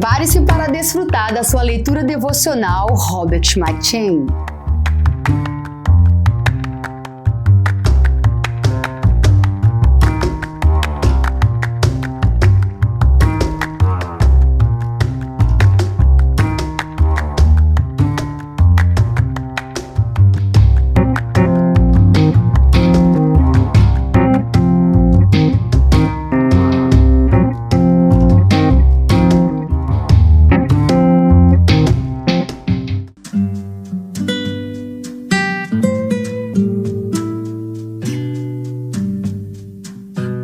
Prepare-se para desfrutar da sua leitura devocional Robert McChain.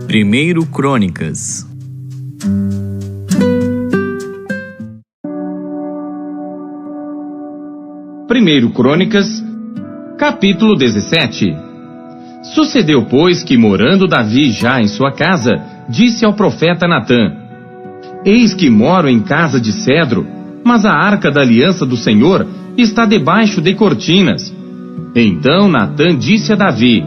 Primeiro Crônicas. Primeiro Crônicas, capítulo 17. Sucedeu, pois, que morando Davi já em sua casa, disse ao profeta Natã: Eis que moro em casa de cedro, mas a arca da aliança do Senhor está debaixo de cortinas. Então Natã disse a Davi: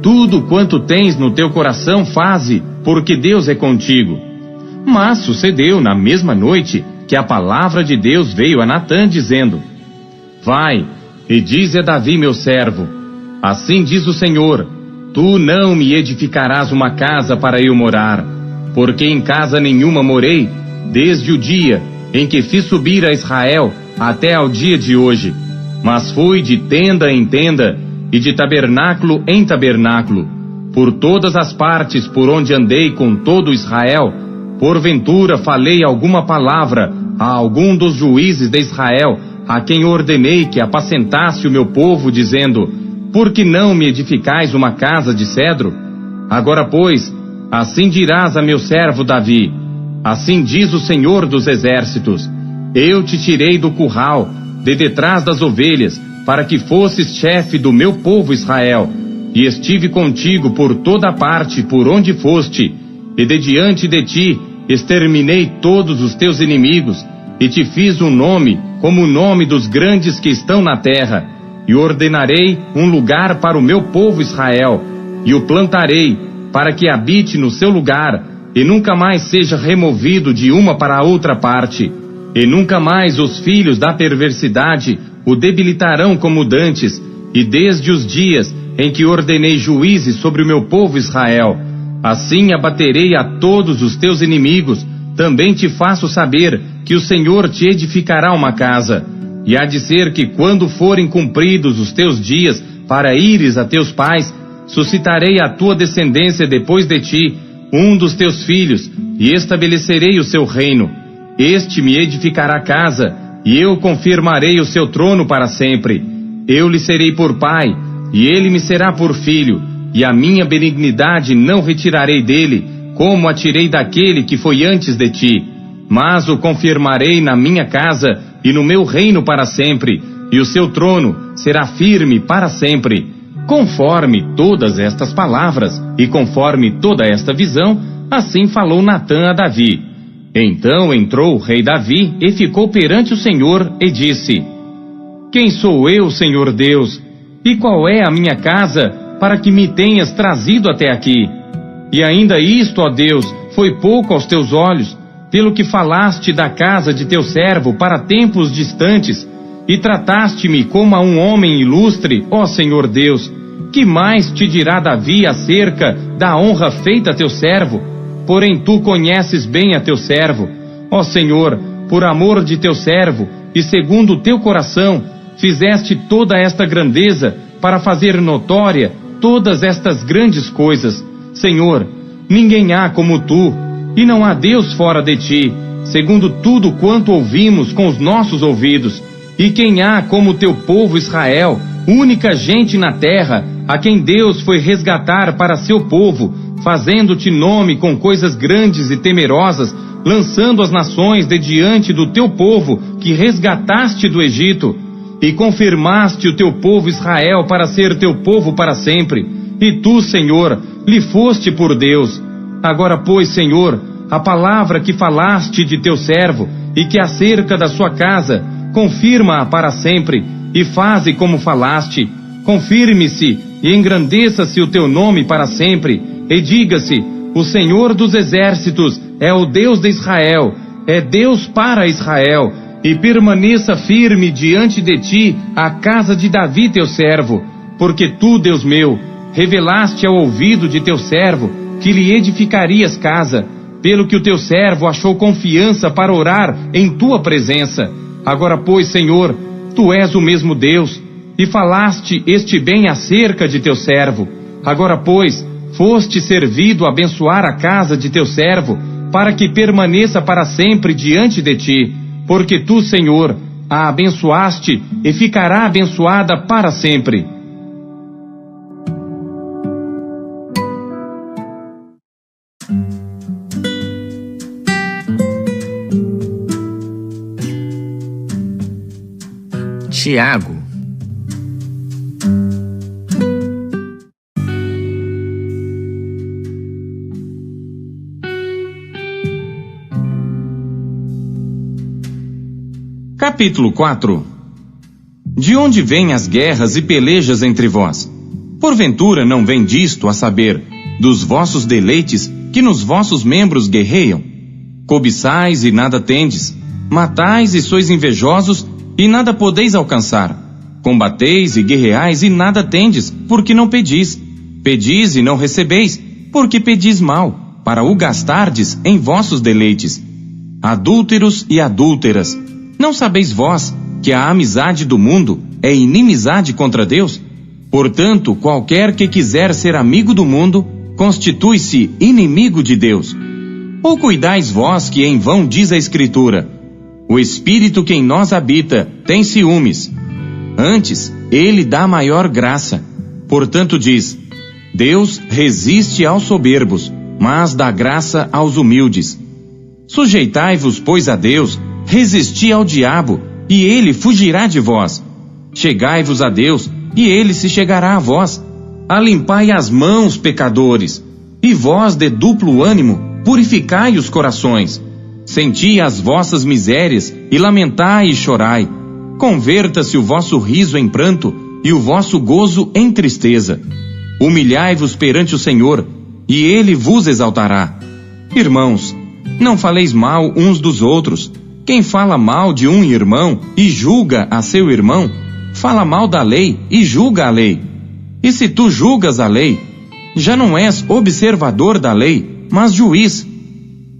Tudo quanto tens no teu coração faze, porque Deus é contigo. Mas sucedeu na mesma noite que a palavra de Deus veio a Natã dizendo: Vai, e dize a Davi meu servo: Assim diz o Senhor, tu não me edificarás uma casa para eu morar, porque em casa nenhuma morei, desde o dia em que fiz subir a Israel até ao dia de hoje. Mas fui de tenda em tenda, e de tabernáculo em tabernáculo, por todas as partes por onde andei com todo Israel. Porventura falei alguma palavra a algum dos juízes de Israel, a quem ordenei que apacentasse o meu povo, dizendo: Por que não me edificais uma casa de cedro? Agora, pois, assim dirás a meu servo Davi: Assim diz o Senhor dos Exércitos: Eu te tirei do curral, de detrás das ovelhas, para que fosses chefe do meu povo Israel, e estive contigo por toda parte por onde foste, e de diante de ti exterminei todos os teus inimigos, e te fiz um nome como o nome dos grandes que estão na terra, e ordenarei um lugar para o meu povo Israel, e o plantarei para que habite no seu lugar, e nunca mais seja removido de uma para outra parte, e nunca mais os filhos da perversidade o debilitarão como dantes, e desde os dias em que ordenei juízes sobre o meu povo Israel, assim abaterei a todos os teus inimigos. Também te faço saber que o Senhor te edificará uma casa, e há de ser que quando forem cumpridos os teus dias para ires a teus pais, suscitarei a tua descendência depois de ti, um dos teus filhos, e estabelecerei o seu reino. Este me edificará casa, e eu confirmarei o seu trono para sempre. Eu lhe serei por pai, e ele me será por filho, e a minha benignidade não retirarei dele, como a tirei daquele que foi antes de ti. Mas o confirmarei na minha casa e no meu reino para sempre, e o seu trono será firme para sempre. Conforme todas estas palavras, e conforme toda esta visão, assim falou Natã a Davi. Então entrou o rei Davi e ficou perante o Senhor e disse: Quem sou eu, Senhor Deus? E qual é a minha casa para que me tenhas trazido até aqui? E ainda isto, ó Deus, foi pouco aos teus olhos, pelo que falaste da casa de teu servo para tempos distantes, e trataste-me como a um homem ilustre, ó Senhor Deus. Que mais te dirá Davi acerca da honra feita a teu servo? Porém tu conheces bem a teu servo. Ó Senhor, por amor de teu servo, e segundo o teu coração, fizeste toda esta grandeza, para fazer notória todas estas grandes coisas. Senhor, ninguém há como tu, e não há Deus fora de ti, segundo tudo quanto ouvimos com os nossos ouvidos. E quem há como teu povo Israel, única gente na terra, a quem Deus foi resgatar para seu povo, fazendo-te nome com coisas grandes e temerosas, lançando as nações de diante do teu povo, que resgataste do Egito, e confirmaste o teu povo Israel para ser teu povo para sempre. E tu, Senhor, lhe foste por Deus. Agora, pois, Senhor, a palavra que falaste de teu servo, e que acerca da sua casa, confirma-a para sempre, e faze como falaste. Confirme-se e engrandeça-se o teu nome para sempre, e diga-se: o Senhor dos Exércitos é o Deus de Israel, é Deus para Israel, e permaneça firme diante de ti a casa de Davi teu servo, porque tu, Deus meu, revelaste ao ouvido de teu servo que lhe edificarias casa, pelo que o teu servo achou confiança para orar em tua presença. Agora, pois, Senhor, tu és o mesmo Deus, e falaste este bem acerca de teu servo. Agora, pois, foste servido a abençoar a casa de teu servo, para que permaneça para sempre diante de ti, porque tu, Senhor, a abençoaste e ficará abençoada para sempre. Tiago. Capítulo 4. De onde vêm as guerras e pelejas entre vós? Porventura não vem disto, a saber, dos vossos deleites que nos vossos membros guerreiam? Cobiçais e nada tendes, matais e sois invejosos e nada podeis alcançar. Combateis e guerreais e nada tendes, porque não pedis. Pedis e não recebeis, porque pedis mal, para o gastardes em vossos deleites. Adúlteros e adúlteras, não sabeis vós que a amizade do mundo é inimizade contra Deus? Portanto, qualquer que quiser ser amigo do mundo, constitui-se inimigo de Deus. Ou cuidais vós que em vão diz a Escritura: o Espírito que em nós habita tem ciúmes. Antes, ele dá maior graça. Portanto diz: Deus resiste aos soberbos, mas dá graça aos humildes. Sujeitai-vos, pois, a Deus, resisti ao diabo, e ele fugirá de vós. Chegai-vos a Deus, e ele se chegará a vós. Alimpai as mãos, pecadores, e vós de duplo ânimo, purificai os corações. Senti as vossas misérias, e lamentai e chorai. Converta-se o vosso riso em pranto, e o vosso gozo em tristeza. Humilhai-vos perante o Senhor, e ele vos exaltará. Irmãos, não faleis mal uns dos outros. Quem fala mal de um irmão e julga a seu irmão, fala mal da lei e julga a lei. E se tu julgas a lei, já não és observador da lei, mas juiz.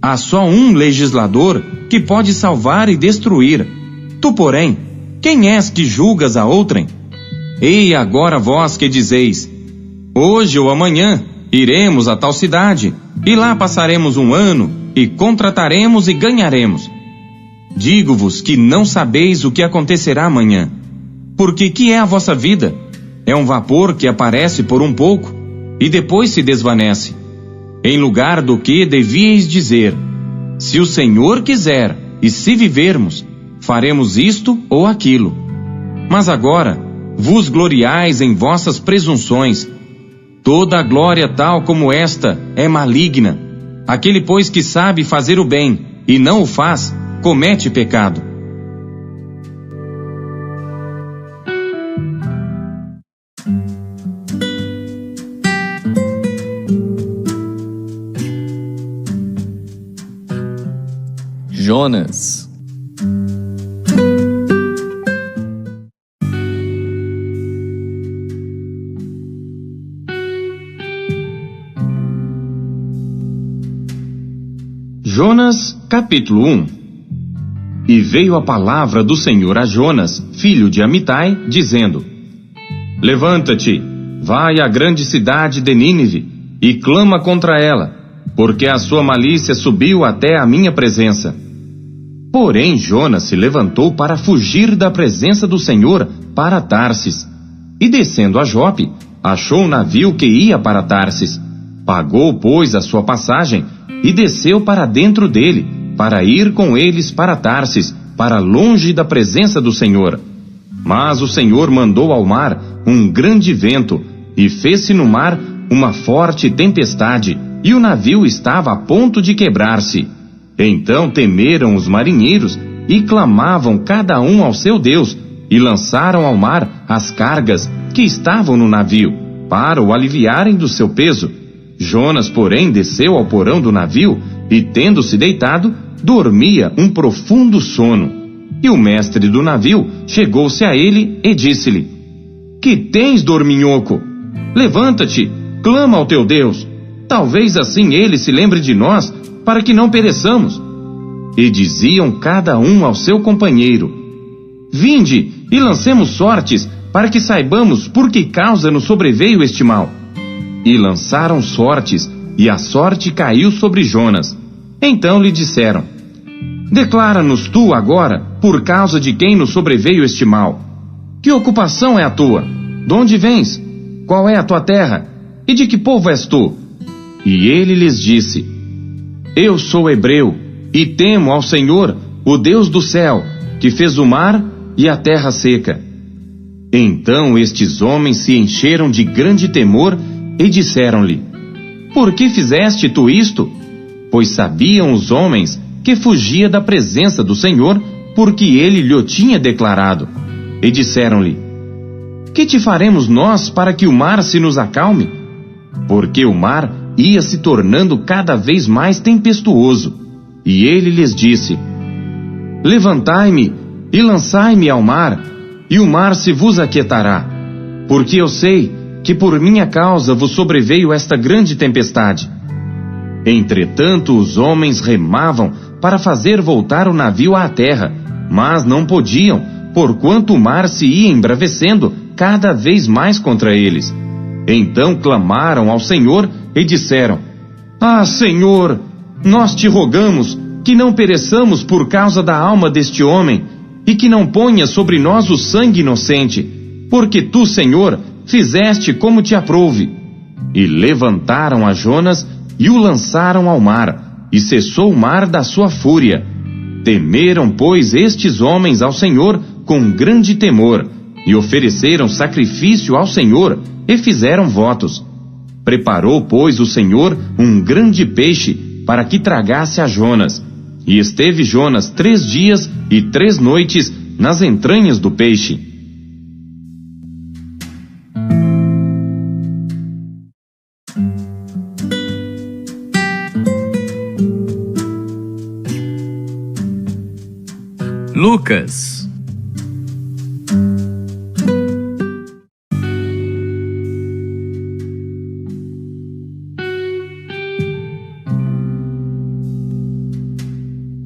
Há só um legislador que pode salvar e destruir. Tu, porém, quem és que julgas a outrem? Ei agora vós que dizeis: hoje ou amanhã iremos a tal cidade, e lá passaremos um ano, e contrataremos e ganharemos. Digo-vos que não sabeis o que acontecerá amanhã. Porque que é a vossa vida? É um vapor que aparece por um pouco, e depois se desvanece. Em lugar do que devíeis dizer: se o Senhor quiser, e se vivermos, faremos isto ou aquilo. Mas agora, vos gloriais em vossas presunções. Toda a glória tal como esta é maligna. Aquele, pois, que sabe fazer o bem, e não o faz, comete pecado. Jonas. Jonas, capítulo 1. E veio a palavra do Senhor a Jonas, filho de Amitai, dizendo: levanta-te, vai à grande cidade de Nínive, e clama contra ela, porque a sua malícia subiu até a minha presença. Porém Jonas se levantou para fugir da presença do Senhor para Tarsis, e descendo a Jope, achou um navio que ia para Tarsis. Pagou, pois, a sua passagem, e desceu para dentro dele, para ir com eles para Tarsis, para longe da presença do Senhor. Mas o Senhor mandou ao mar um grande vento, e fez-se no mar uma forte tempestade, e o navio estava a ponto de quebrar-se. Então temeram os marinheiros, e clamavam cada um ao seu Deus, e lançaram ao mar as cargas que estavam no navio, para o aliviarem do seu peso. Jonas, porém, desceu ao porão do navio, e tendo-se deitado, dormia um profundo sono. E o mestre do navio chegou-se a ele e disse-lhe: Que tens, dorminhoco? Levanta-te, clama ao teu Deus. Talvez assim ele se lembre de nós, para que não pereçamos. E diziam cada um ao seu companheiro: Vinde e lancemos sortes, para que saibamos por que causa nos sobreveio este mal. E lançaram sortes, e a sorte caiu sobre Jonas. Então lhe disseram: Declara-nos tu agora, por causa de quem nos sobreveio este mal. Que ocupação é a tua? De onde vens? Qual é a tua terra? E de que povo és tu? E ele lhes disse: Eu sou hebreu, e temo ao Senhor, o Deus do céu, que fez o mar e a terra seca. Então estes homens se encheram de grande temor e disseram-lhe: Por que fizeste tu isto? Pois sabiam os homens que fugia da presença do Senhor, porque ele lhe tinha declarado. E disseram-lhe: Que te faremos nós para que o mar se nos acalme? Porque o mar ia se tornando cada vez mais tempestuoso. E ele lhes disse: Levantai-me e lançai-me ao mar, e o mar se vos aquietará. Porque eu sei que por minha causa vos sobreveio esta grande tempestade. Entretanto os homens remavam para fazer voltar o navio à terra, mas não podiam, porquanto o mar se ia embravecendo cada vez mais contra eles. Então clamaram ao Senhor e disseram: Ah, Senhor, nós te rogamos que não pereçamos por causa da alma deste homem, e que não ponha sobre nós o sangue inocente, porque tu, Senhor, fizeste como te aprouve. E levantaram a Jonas e o lançaram ao mar, e cessou o mar da sua fúria. Temeram, pois, estes homens ao Senhor com grande temor, e ofereceram sacrifício ao Senhor, e fizeram votos. Preparou, pois, o Senhor um grande peixe, para que tragasse a Jonas. E esteve Jonas 3 dias e 3 noites nas entranhas do peixe. Lucas.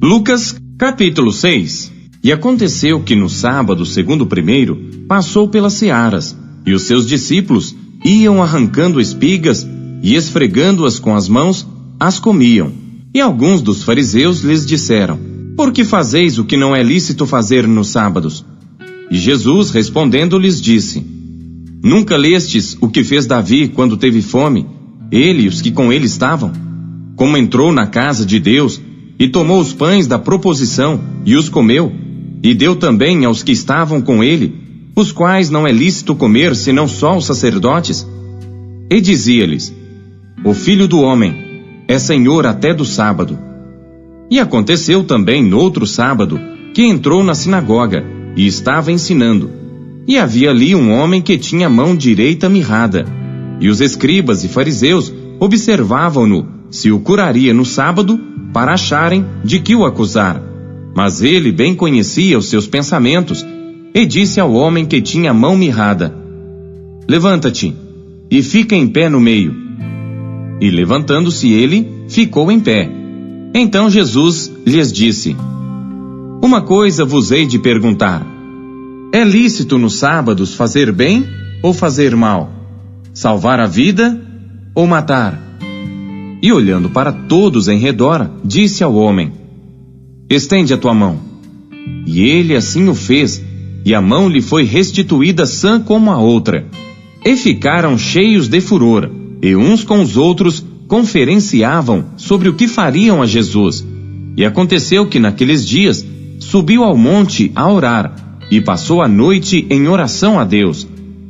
Lucas, capítulo 6. E aconteceu que no sábado, segundo o primeiro, passou pelas searas, e os seus discípulos iam arrancando espigas e esfregando-as com as mãos, as comiam. E alguns dos fariseus lhes disseram: Por que fazeis o que não é lícito fazer nos sábados? E Jesus, respondendo, lhes disse: Nunca lestes o que fez Davi quando teve fome, ele e os que com ele estavam? Como entrou na casa de Deus, e tomou os pães da proposição, e os comeu, e deu também aos que estavam com ele, os quais não é lícito comer, senão só os sacerdotes? E dizia-lhes: O Filho do Homem é Senhor até do sábado. E aconteceu também noutro sábado, que entrou na sinagoga, e estava ensinando. E havia ali um homem que tinha a mão direita mirrada. E os escribas e fariseus observavam-no, se o curaria no sábado, para acharem de que o acusar. Mas ele bem conhecia os seus pensamentos, e disse ao homem que tinha a mão mirrada: Levanta-te, e fica em pé no meio. E levantando-se ele, ficou em pé. Então Jesus lhes disse: Uma coisa vos hei de perguntar: é lícito nos sábados fazer bem ou fazer mal? Salvar a vida ou matar? E olhando para todos em redor, disse ao homem: Estende a tua mão. E ele assim o fez, e a mão lhe foi restituída sã como a outra. E ficaram cheios de furor, e uns com os outros conferenciavam sobre o que fariam a Jesus. E aconteceu que naqueles dias subiu ao monte a orar, e passou a noite em oração a Deus.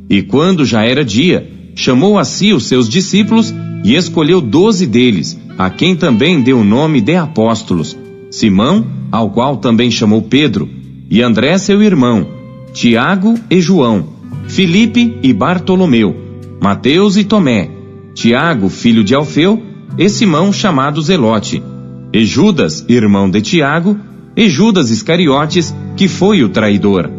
E quando já era dia, chamou a si os seus discípulos, e escolheu 12 deles, a quem também deu o nome de apóstolos: Simão, ao qual também chamou Pedro, e André seu irmão, Tiago e João, Filipe e Bartolomeu, Mateus e Tomé, Tiago filho de Alfeu, e Simão chamado Zelote, e Judas, irmão de Tiago, e Judas Iscariotes, que foi o traidor.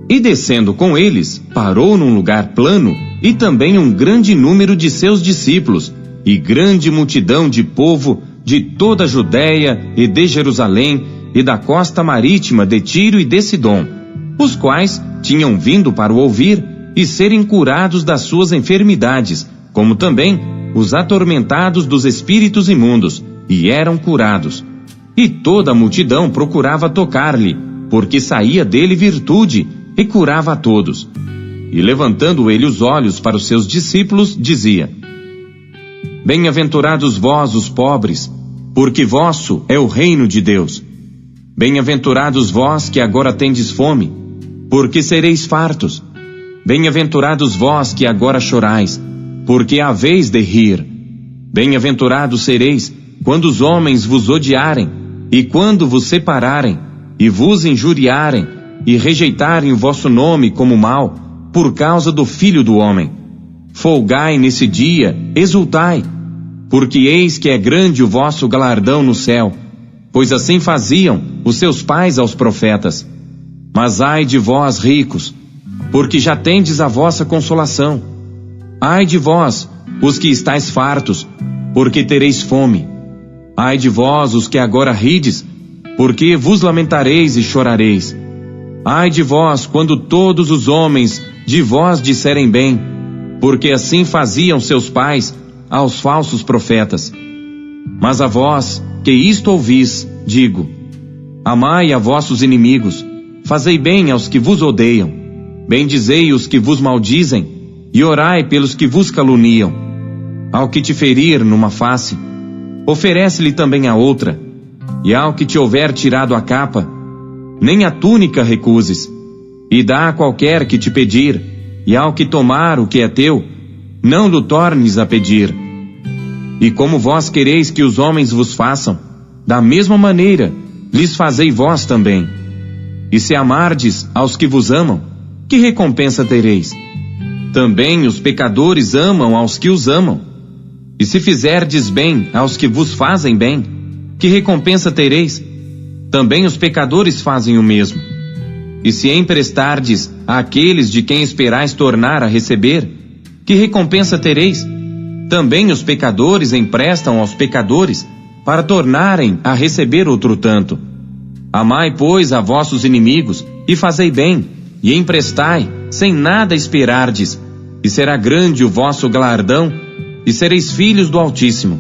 E descendo com eles, parou num lugar plano, e também um grande número de seus discípulos, e grande multidão de povo de toda a Judéia e de Jerusalém, e da costa marítima de Tiro e de Sidom, os quais tinham vindo para o ouvir e serem curados das suas enfermidades, como também os atormentados dos espíritos imundos, e eram curados. E toda a multidão procurava tocar-lhe, porque saía dele virtude, e curava a todos. E levantando ele os olhos para os seus discípulos, dizia: Bem-aventurados vós, os pobres, porque vosso é o reino de Deus. Bem-aventurados vós que agora tendes fome, porque sereis fartos. Bem-aventurados vós que agora chorais, porque haveis de rir. Bem-aventurados sereis quando os homens vos odiarem, e quando vos separarem, e vos injuriarem, e rejeitarem o vosso nome como mal, por causa do Filho do Homem. Folgai nesse dia, exultai, porque eis que é grande o vosso galardão no céu, pois assim faziam os seus pais aos profetas. Mas ai de vós, ricos, porque já tendes a vossa consolação. Ai de vós, os que estáis fartos, porque tereis fome. Ai de vós, os que agora rides, porque vos lamentareis e chorareis. Ai de vós, quando todos os homens de vós disserem bem, porque assim faziam seus pais aos falsos profetas. Mas a vós, que isto ouvis, digo: amai a vossos inimigos, fazei bem aos que vos odeiam, bendizei os que vos maldizem, e orai pelos que vos caluniam. Ao que te ferir numa face, oferece-lhe também a outra, e ao que te houver tirado a capa, nem a túnica recuses, e dá a qualquer que te pedir, e ao que tomar o que é teu, não lhe tornes a pedir. E como vós quereis que os homens vos façam, da mesma maneira lhes fazei vós também. E se amardes aos que vos amam, que recompensa tereis? Também os pecadores amam aos que os amam. E se fizerdes bem aos que vos fazem bem, que recompensa tereis? Também os pecadores fazem o mesmo. E se emprestardes àqueles de quem esperais tornar a receber, que recompensa tereis? Também os pecadores emprestam aos pecadores, para tornarem a receber outro tanto. Amai, pois, a vossos inimigos, e fazei bem, e emprestai, sem nada esperardes, e será grande o vosso galardão, e sereis filhos do Altíssimo,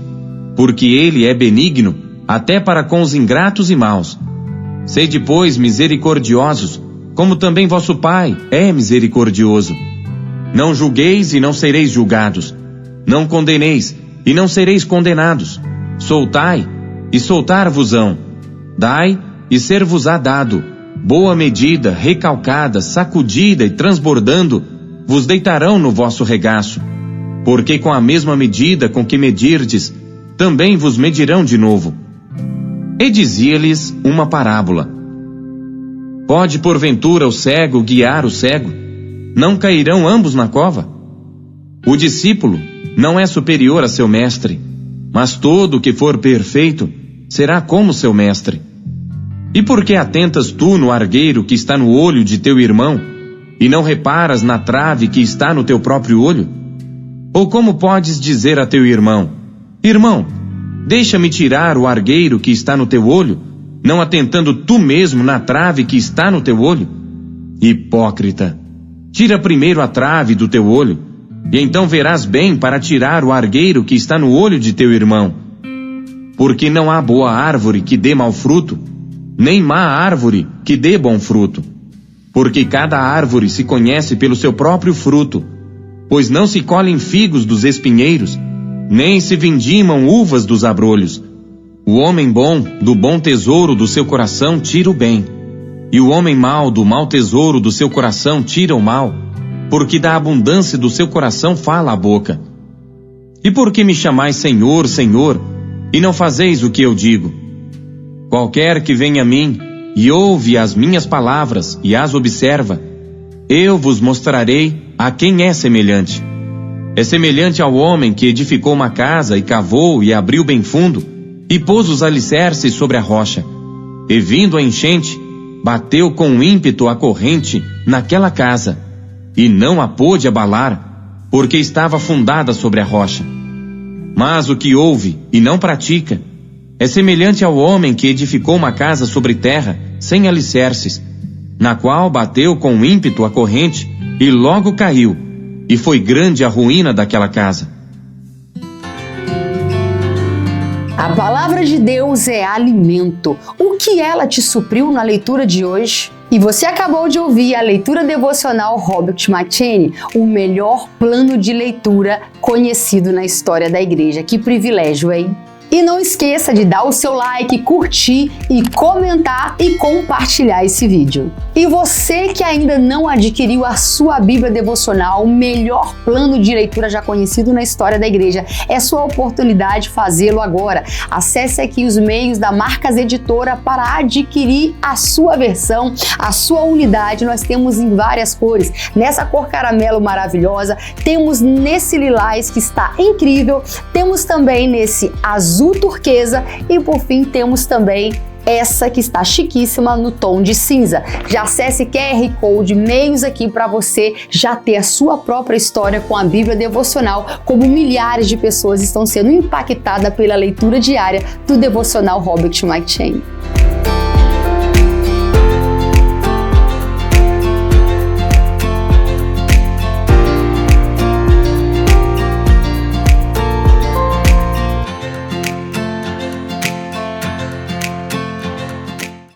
porque ele é benigno, até para com os ingratos e maus. Sede, pois, misericordiosos, como também vosso Pai é misericordioso. Não julgueis e não sereis julgados. Não condeneis e não sereis condenados. Soltai e soltar-vos-ão. Dai e ser-vos-á dado. Boa medida, recalcada, sacudida e transbordando, vos deitarão no vosso regaço. Porque com a mesma medida com que medirdes, também vos medirão de novo. E dizia-lhes uma parábola: Pode porventura o cego guiar o cego? Não cairão ambos na cova? O discípulo não é superior a seu mestre, mas todo o que for perfeito será como seu mestre. E por que atentas tu no argueiro que está no olho de teu irmão, e não reparas na trave que está no teu próprio olho? Ou como podes dizer a teu irmão: Irmão, deixa-me tirar o argueiro que está no teu olho, não atentando tu mesmo na trave que está no teu olho? Hipócrita, tira primeiro a trave do teu olho, e então verás bem para tirar o argueiro que está no olho de teu irmão. Porque não há boa árvore que dê mau fruto, nem má árvore que dê bom fruto. Porque cada árvore se conhece pelo seu próprio fruto, pois não se colhem figos dos espinheiros, nem se vindimam uvas dos abrolhos. O homem bom, do bom tesouro do seu coração, tira o bem, e o homem mau, do mau tesouro do seu coração, tira o mal, porque da abundância do seu coração fala a boca. E por que me chamais Senhor, Senhor, e não fazeis o que eu digo? Qualquer que venha a mim, e ouve as minhas palavras, e as observa, eu vos mostrarei a quem é semelhante. É semelhante ao homem que edificou uma casa, e cavou, e abriu bem fundo, e pôs os alicerces sobre a rocha. E vindo a enchente, bateu com ímpeto a corrente naquela casa, e não a pôde abalar, porque estava fundada sobre a rocha. Mas o que ouve e não pratica é semelhante ao homem que edificou uma casa sobre terra sem alicerces, na qual bateu com ímpeto a corrente e logo caiu, e foi grande a ruína daquela casa. A palavra de Deus é alimento. O que ela te supriu na leitura de hoje? E você acabou de ouvir a leitura devocional Robert McCheyne, o melhor plano de leitura conhecido na história da igreja. Que privilégio, hein? E não esqueça de dar o seu like, curtir e comentar e compartilhar esse vídeo. E você que ainda não adquiriu a sua Bíblia devocional, o melhor plano de leitura já conhecido na história da igreja, é sua oportunidade de fazê-lo agora. Acesse aqui os meios da Marcas Editora para adquirir a sua versão, a sua unidade. Nós temos em várias cores. Nessa cor caramelo maravilhosa, temos nesse lilás que está incrível, temos também nesse azul turquesa e por fim temos também essa que está chiquíssima no tom de cinza. Já acesse QR Code, meios aqui para você já ter a sua própria história com a Bíblia devocional, como milhares de pessoas estão sendo impactadas pela leitura diária do devocional Robert McCheyne.